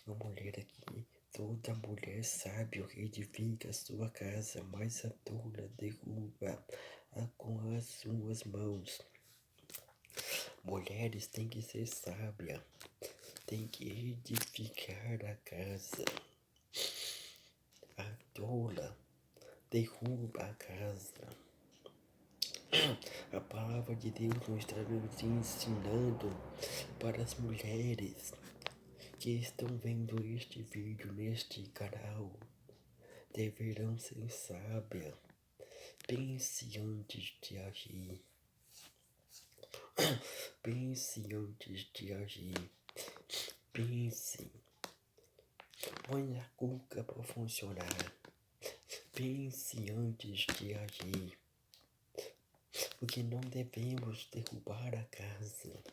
Uma mulher aqui. Toda mulher sábia edifica sua casa, mas a tola derruba-a com as suas mãos. Mulheres têm que ser sábias, têm que edificar a casa. A tola derruba a casa. A palavra de Deus nos está nos ensinando para as mulheres que estão vendo este vídeo neste canal. Deverão ser sábias. Pense antes de agir. Pense antes de agir. Pense. Põe a cuca para funcionar. Pense antes de agir. Porque não devemos derrubar a casa.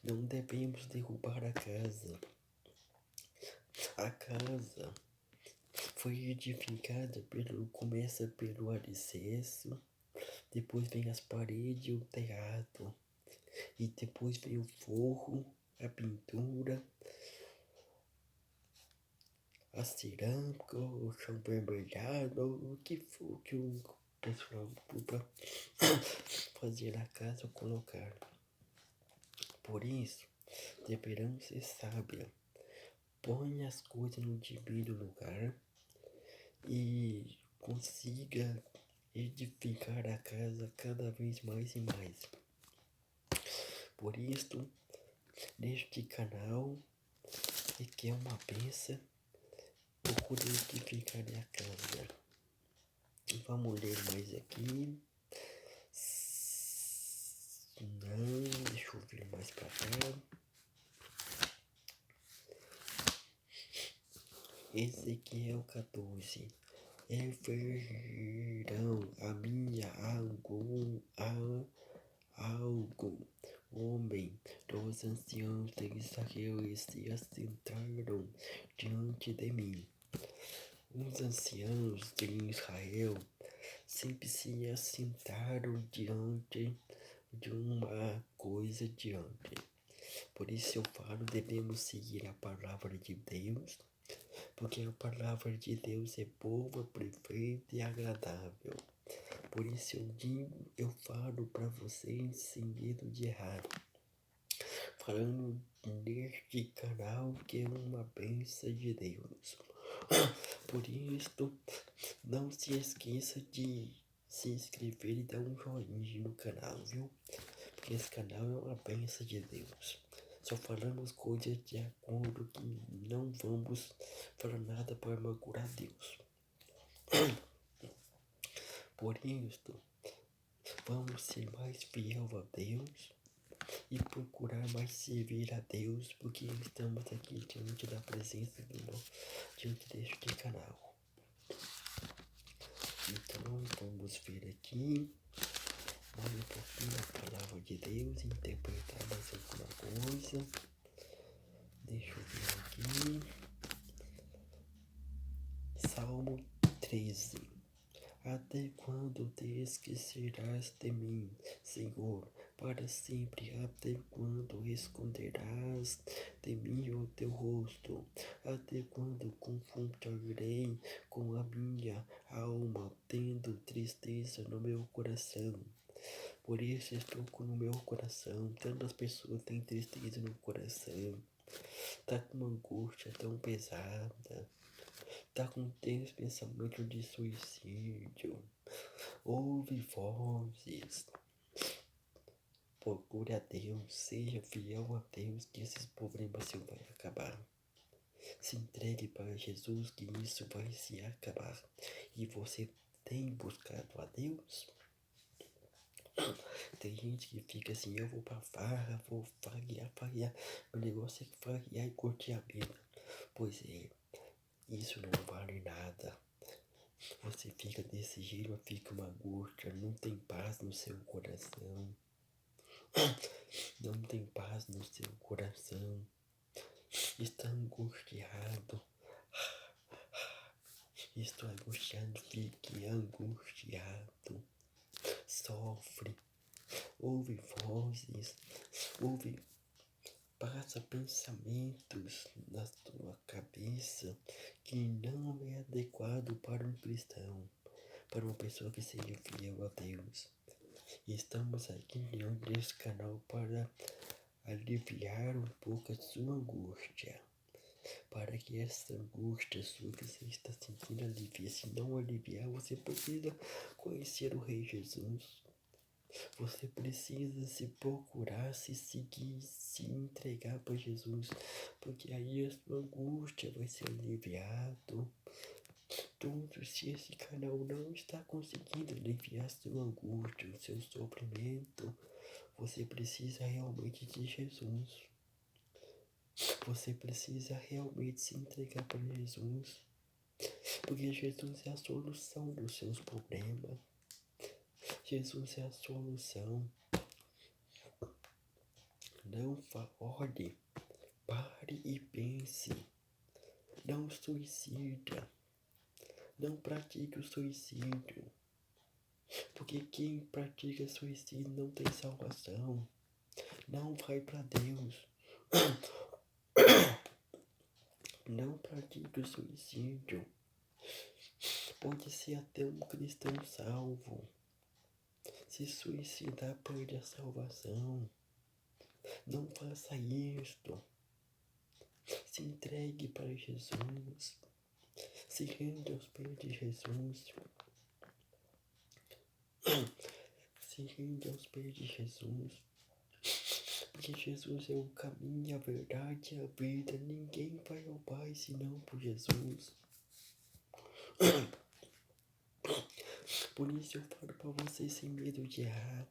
Não devemos derrubar a casa. A casa foi edificada começa pelo alicerce, depois vem as paredes e o telhado, e depois vem o forro, a pintura, a cerâmica, o chão vermelhado, o que for que o pessoal para fazer na casa ou colocar. Por isso, deverão ser sábios. Põe as coisas no devido lugar e consiga edificar a casa cada vez mais e mais. Por isso, neste canal, que é uma bênção, procure edificar a casa. Vamos ler mais aqui. Não, deixa eu ver mais pra cá. Ezequiel 14. Verão a minha algo. Homem dos anciãos de Israel se assentaram diante de mim. Os anciãos de Israel sempre se assentaram diante de uma coisa diante. Por isso eu falo, devemos seguir a palavra de Deus, porque a palavra de Deus é boa, perfeita e agradável. Por isso eu falo para vocês sem medo de errar. Falando neste canal que é uma bênção de Deus. Por isso, não se esqueça de se inscrever e dar um joinha no canal, viu? Porque esse canal é uma bênção de Deus. Só falamos coisas de acordo que não vamos falar nada para magoar Deus. Por isso, vamos ser mais fiel a Deus e procurar mais servir a Deus, porque estamos aqui diante da presença do nosso, diante deste canal. Então, vamos ver aqui, mais um pouquinho a palavra de Deus, interpretar mais alguma coisa. Deixa eu ver aqui. Salmo 13. Até quando te esquecerás de mim, Senhor? Para sempre, até quando esconderás de mim o teu rosto? Até quando confundirei com a minha alma, tendo tristeza no meu coração? Por isso estou com o meu coração. Tantas pessoas têm tristeza no coração. Tá com uma angústia tão pesada. Tá com pensamento de suicídio. Ouve vozes. Procure a Deus, seja fiel a Deus, que esses problemas seu vai acabar. Se entregue para Jesus, que isso vai se acabar. E você tem buscado a Deus? Tem gente que fica assim, eu vou pra farra, vou farrear. O negócio é farrear e curtir a vida. Pois é, isso não vale nada. Você fica desse jeito, fica uma angústia, não tem paz no seu coração. Não tem paz no seu coração. Está angustiado. Estou angustiado, fique angustiado. Sofre. Ouve vozes. Ouve. Faça pensamentos na tua cabeça que não é adequado para um cristão, para uma pessoa que seja fiel a Deus. Estamos aqui nesse canal para aliviar um pouco a sua angústia, para que essa angústia sua que você está sentindo alivie. Se não aliviar, você precisa conhecer o Rei Jesus. Você precisa se procurar, se seguir, se entregar para Jesus, porque aí a sua angústia vai ser aliviado. Então, se esse canal não está conseguindo aliviar sua angústia, o seu sofrimento, você precisa realmente de Jesus. Você precisa realmente se entregar para Jesus, porque Jesus é a solução dos seus problemas. Jesus é a solução. Não olhe, pare e pense. Não suicida. Não pratique o suicídio. Porque quem pratica suicídio não tem salvação. Não vai para Deus. Não pratique o suicídio. Pode ser até um cristão salvo. Se suicidar, perde a salvação. Não faça isto. Se entregue para Jesus. Se rende aos pés de Jesus. Se rende aos pés de Jesus. Porque Jesus é o caminho, a verdade e a vida. Ninguém vai ao Pai senão por Jesus. Por isso eu falo para você sem medo de errar.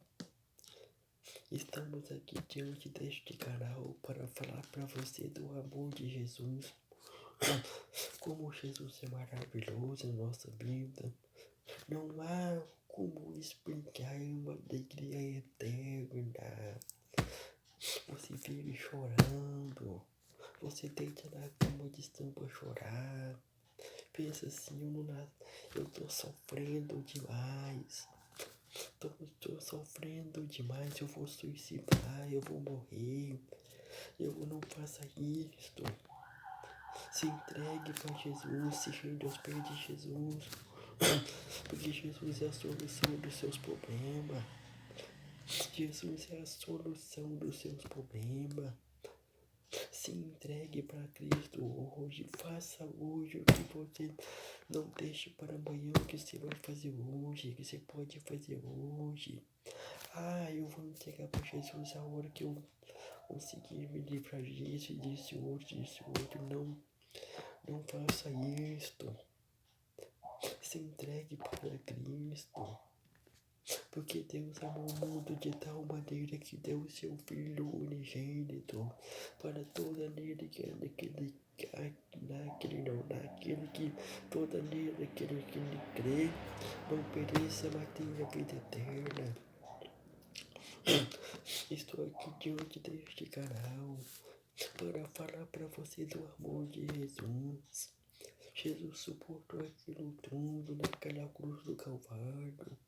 Estamos aqui diante deste canal para falar para você do amor de Jesus. Como Jesus é maravilhoso na nossa vida. Não há como explicar uma alegria eterna. Você vive chorando. Você deita na cama de estampa a chorar. Pensa assim, eu tô sofrendo demais. Tô sofrendo demais, eu vou suicidar, eu vou morrer. Eu não faça isto. Se entregue para Jesus, se rende aos pés de Jesus. Porque Jesus é a solução dos seus problemas. Jesus é a solução dos seus problemas. Se entregue para Cristo hoje. Faça hoje o que você não deixe para amanhã, o que você vai fazer hoje, que você pode fazer hoje. Eu vou entregar para Jesus a hora que eu conseguir me livrar disso, disso outro. Não faça isto. Se entregue para Cristo. Porque Deus amou o mundo de tal maneira que deu o seu Filho unigênito para toda nele que toda nele que ele crê, não pereça, mas tenha vida eterna. Estou aqui diante deste canal para falar para você do amor de Jesus. Jesus suportou aquilo tudo naquela cruz do Calvário,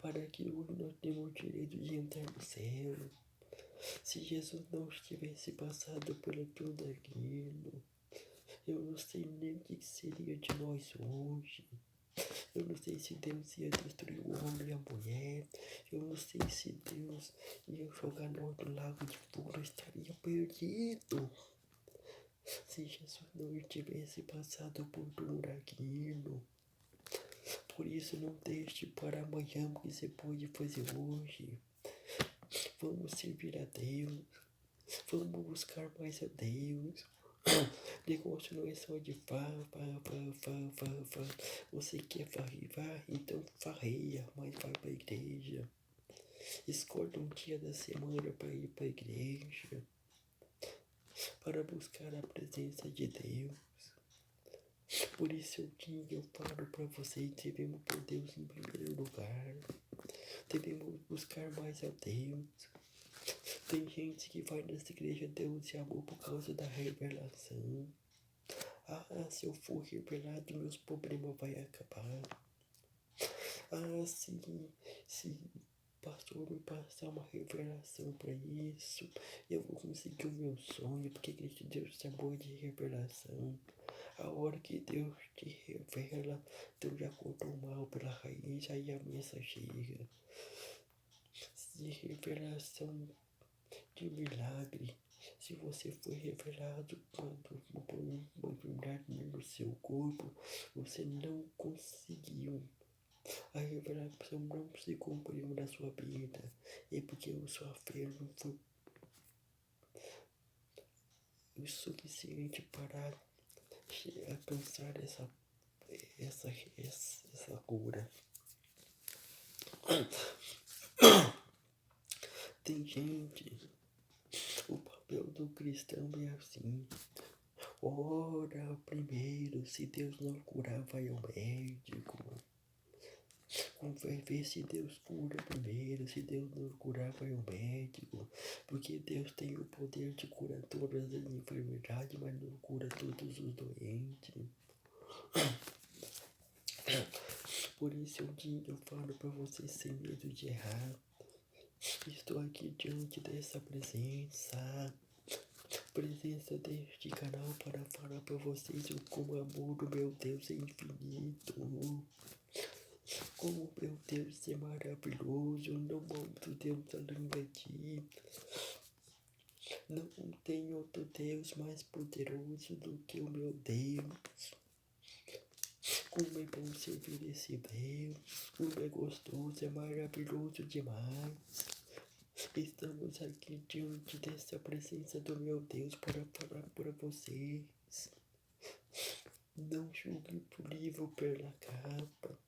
para que hoje nós temos o direito de entrar no céu. Se Jesus não tivesse passado por tudo aquilo, eu não sei nem o que seria de nós hoje. Eu não sei se Deus ia destruir o homem e a mulher. Eu não sei se Deus ia jogar nós no lago de fogo. Eu estaria perdido. Se Jesus não tivesse passado por tudo aquilo. Por isso não deixe para amanhã o que você pode fazer hoje. Vamos servir a Deus. Vamos buscar mais a Deus. Negócio não é só de fá. Você quer farrivar? Então farreia, mas vai para a igreja. Escolha um dia da semana para ir para a igreja. Para buscar a presença de Deus. Por isso eu falo para vocês, devemos pôr Deus em primeiro lugar. Devemos buscar mais a Deus. Tem gente que vai nessa igreja Deus e amor por causa da revelação. Se eu for revelado, meus problemas vão acabar. Se pastor me passar uma revelação para isso. Eu vou conseguir o meu sonho, porque Cristo Deus é bom de revelação. A hora que Deus te revela, tu já cortou o mal pela raiz, aí a mesa chega. Se revelação de milagre, se você foi revelado por uma enfermidade no seu corpo, você não conseguiu. A revelação não se cumpriu na sua vida. É porque a sua fé não foi o suficiente para alcançar essa cura. Tem gente, o papel do cristão é assim. Ora primeiro, se Deus não curar, vai ao médico. Vai ver se Deus cura primeiro, se Deus não curar, vai ao médico. Porque Deus tem o poder de curar todas as enfermidades, mas não cura todos os doentes. Por isso eu falo para você sem medo de errar. Estou aqui diante dessa presença deste canal para falar para vocês como o amor do meu Deus é infinito. Como meu Deus é maravilhoso, não há outro Deus além de ti. Não tem outro Deus mais poderoso do que o meu Deus. Como é bom servir esse Deus, como é gostoso, é maravilhoso demais. Estamos aqui diante dessa presença do meu Deus para falar para vocês. Não julgue o livro pela capa.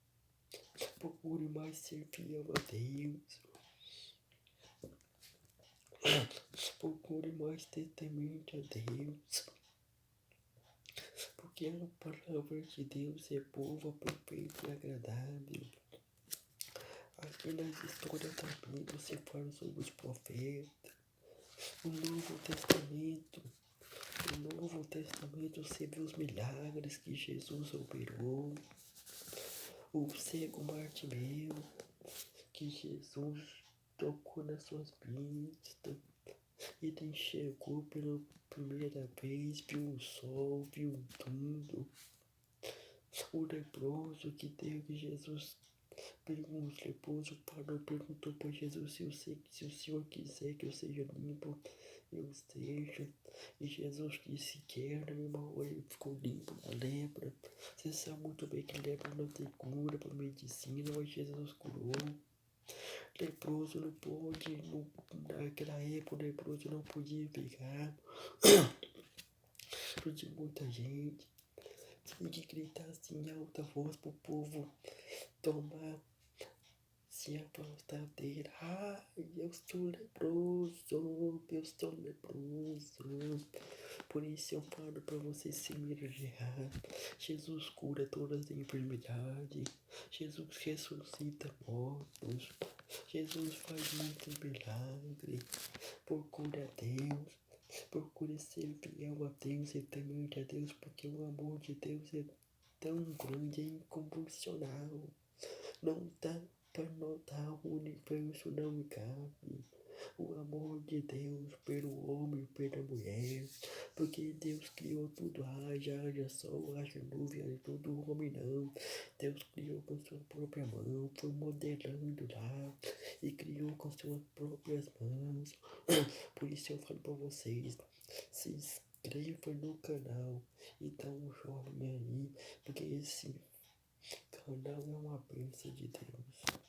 Procure mais ser fiel a Deus. Procure mais ter temente a Deus. Porque a palavra de Deus é boa, perfeita e agradável. Aqui nas histórias da Bíblia se fala sobre os profetas. O Novo Testamento você vê os milagres que Jesus operou. O cego Bartimeu, que Jesus tocou nas suas vistas. Ele enxergou pela primeira vez, viu o sol, viu tudo. O leproso que teve Jesus, o leproso parou, perguntou para Jesus se o Senhor quiser que eu seja limpo, eu seja. E Jesus disse quero, meu irmão, ele ficou limpo da lepra. Você sabe muito bem que lepra não tem cura para medicina, mas Jesus curou. Leproso não pode, naquela época o leproso não podia pegar. Porque muita gente tinha que gritar assim em alta voz pro povo tomar, se afastar dele. Eu estou leproso, eu estou leproso. Por isso eu falo para vocês sem medo de errar. Jesus cura todas as enfermidades. Jesus ressuscita mortos. Jesus faz muitos milagres. Procure a Deus. Procure ser fiel a Deus e temente a Deus, porque o amor de Deus é tão grande e incondicional. Não dá para notar, o universo não cabe. O amor de Deus pelo homem e pela mulher, porque Deus criou tudo, haja sol, haja nuvem, haja tudo, o homem não. Deus criou com sua própria mão, foi modelando lá e criou com suas próprias mãos. Por isso eu falo para vocês, se inscreva no canal e dá um joinha aí, porque esse canal é uma bênção de Deus.